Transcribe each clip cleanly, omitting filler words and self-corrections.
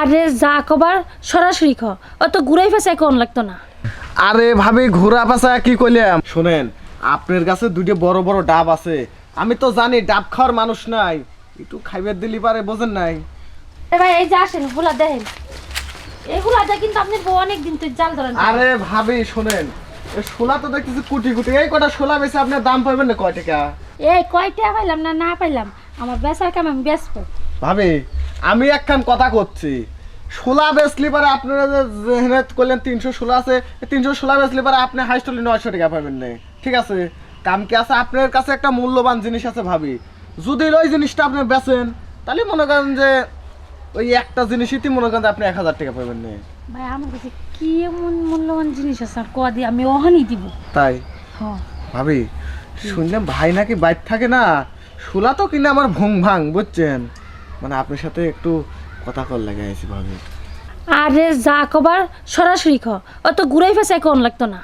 আরে যা কবার সরাসরি খ অত ঘুরাই ফেসাই কোন লাগতো না। আরে ভাবি ঘোরা পাশা কি কইলাম শোনেন, আপনার কাছে দুটো বড় বড় ডাব আছে, আমি তো জানি ডাব খাওয়ার মানুষ নাই, একটু খাইবার দিলি পারে, বোঝেন নাই? এ ভাই এই যে আসেন গুলা দেখেন, এগুলা যা কিন্তু আপনি অনেক দিন তো জাল ধরেন। আরে ভাবি শোনেন, শোলা তো দেখতেছি কোটি কোটি, এই কটা শোলা বেশি আপনার দাম পাইবেন না কয় টাকা? এই কয়টা পাইলাম না না পাইলাম, আমার বেচার কাম আমি বেচবো। ভাবি আমি একখান কথা করছি, শোলা বেচলি পারে আপনারা যে হেনেত করলেন 300 শোলা আছে, 300 শোলা বেচলি পারে আপনি হাইস্ট হলে 900 টাকা পাবেন না, ঠিক আছে? কাম কি আছে, আপনার কাছে একটা মূল্যবান জিনিস আছে ভাবি, যদি ওই জিনিসটা আপনি বেচেন তাহলে মনে করেন যে ওই একটা জিনিসই মনে করেন আপনি 1000 টাকা পাবেন না। ভাই আমার কাছে কি এমন মূল্যবান জিনিস আছে আর কদি আমি ওহানি দিব। তাই হ্যাঁ ভাবি শুনলাম ভাই নাকি বাইর থাকে না, শোলা তো কিনা আমার ভং ভাং, বুঝছেন? মানে আপনার সাথে একটু কথা কল লাগে আছি ভাবি। আরে যা কবার সরাসরি খ অত ঘুরাই ফেসাই কোন লাগতো না।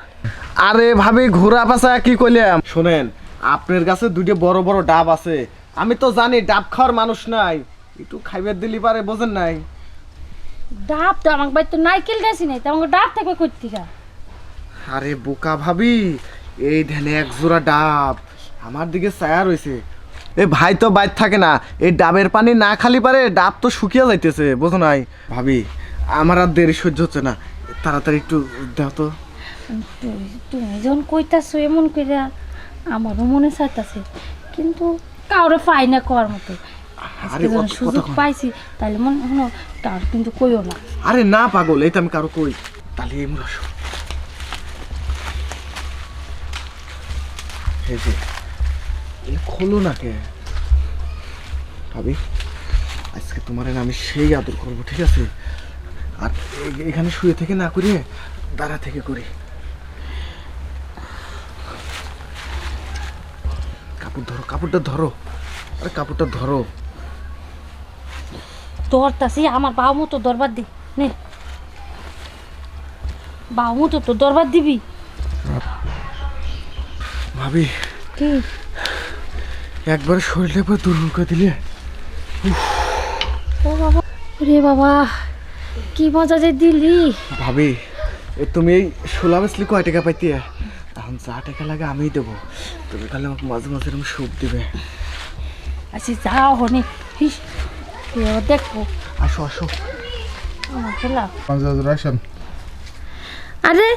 আরে ভাবি ঘোরা পাশা কি কইলাম শোনেন, আপনার কাছে দুটো বড় বড় ডাব আছে, আমি তো জানি ডাব খাওয়ার মানুষ নাই, একটু খাইবার দিলি পারে, বোঝেন নাই? ডাব তো আমার বাড়ি তো নারকেল গাছই নাই, তো আমাকে ডাব থাকবে কর্তিকা। আরে বোকা ভাবি, এই ধ্যানে এক জোড়া ডাব আমার দিকে ছায়া রয়েছে, এ ভাই তো বাইর থাকে না, এই ডাবের পানি না খালি পারে ডাব তো শুকিয়ে যাইতেছে, বোঝো নাই? ভাবি আমার আর দেরি সহ্য হচ্ছে না, তাড়াতাড়ি একটু দাও তো। তুমি যখন কইতাছো এমন কইরা আমারও মনে চাইতাছে, কিন্তু কাউরে পাই না করার মতো। আজকে যখন সুযোগ পাইছি তাহলে মনে হলো কার কিন্তু কইও না। আরে না পাগল, এই তো আমি কারো কই, তাহলে এই মুরা শো এই যে এই খোলো না কে ভাবি, আজকে তোমার আমি সেই আদর করবো, ঠিক আছে? আর এখানে শুয়ে থেকে না করিয়ে দাঁড়া থেকে করি। কাপড় ধরো, কাপড়টা ধরো, আরে কাপড়টা ধরো। ধরতাছি আমার বাউ মতো দরবার দি নে, বাউ মতো তো দরবার দিবি। ভাবি কি একবার শরীরটা পুরো দুর্বল করে দিলে। ও বাবা, রে বাবা কি মজা যে দিলি। ভাবি তুমি এই শোলা বেচলি কয় টাকা পাইতে? এখন যা টাকা লাগে আমিই দেবো, তুমি খালি আমাকে মাঝে মাঝে এরকম সুপ দিবে। আচ্ছা যাও হনে, হিস তুই আবার দেখবো। আসো আসো। আমার খেলা Consideration. আরে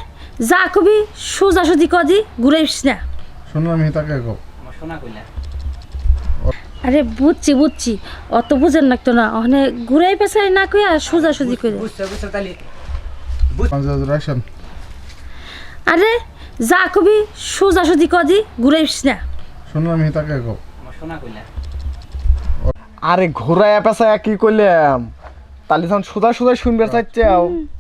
যা কবি সোজাসুজি কদি ঘুরাইস না। শুনলাম তাকে কো আরে বুঝছি বুঝছি, অত বুঝেন লাগতো না, ওখানে ঘুরাই পেছাই না কইয়া সোজাসুজি করে। Consideration. আরে যা কবি সোজাসুজি কদি ঘুরাইস না। শুনলাম তাকে কো আরে ঘোরায় পেঁচায় কি করলাম, তাহলে যখন সোজা সোজা শুনবে চাইছাও